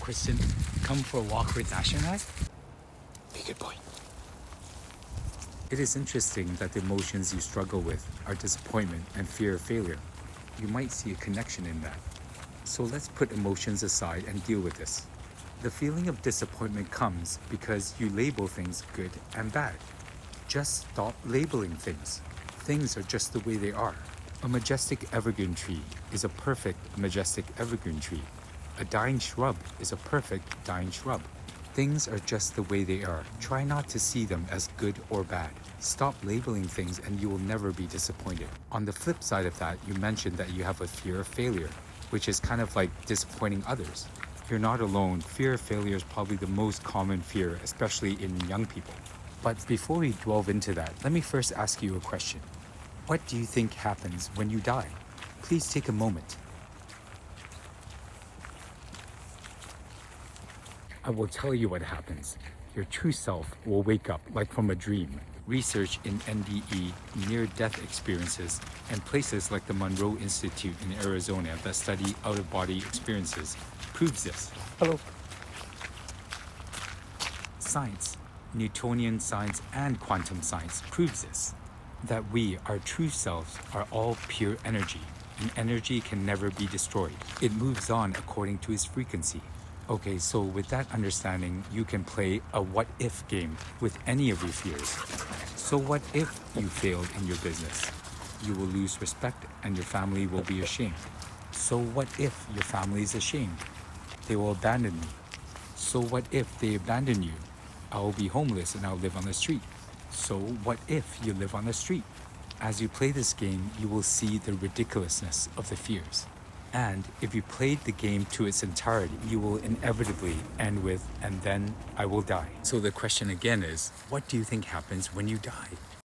question, come for a walk with Nash and I? Make a point. It is interesting that the emotions you struggle with are disappointment and fear of failure. You might see a connection in that. So let's put emotions aside and deal with this. The feeling of disappointment comes because you label things good and bad. Just stop labeling things. Things are just the way they are. A majestic evergreen tree is a perfect majestic evergreen tree. A dying shrub is a perfect dying shrub. Things are just the way they are. Try not to see them as good or bad. Stop labeling things and you will never be disappointed. On the flip side of that, you mentioned that you have a fear of failure, which is kind of like disappointing others. You're not alone. Fear of failure is probably the most common fear, especially in young people. But before we delve into that, let me first ask you a question. What do you think happens when you die? Please take a moment. I will tell you what happens. Your true self will wake up like from a dream. Research in NDE, near-death experiences, and places like the Monroe Institute in Arizona that study out-of-body experiences proves this. Hello. Science, Newtonian science and quantum science proves this. That we, our true selves, are all pure energy, and energy can never be destroyed. It moves on according to its frequency. Okay, so with that understanding, you can play a what-if game with any of your fears. So what if you failed in your business? You will lose respect and your family will be ashamed. So what if your family is ashamed? They will abandon me. So what if they abandon you? I will be homeless and I'll live on the street. So what if you live on the street? As you play this game, you will see the ridiculousness of the fears. And if you played the game to its entirety, you will inevitably end with, and then I will die. So the question again is, what do you think happens when you die?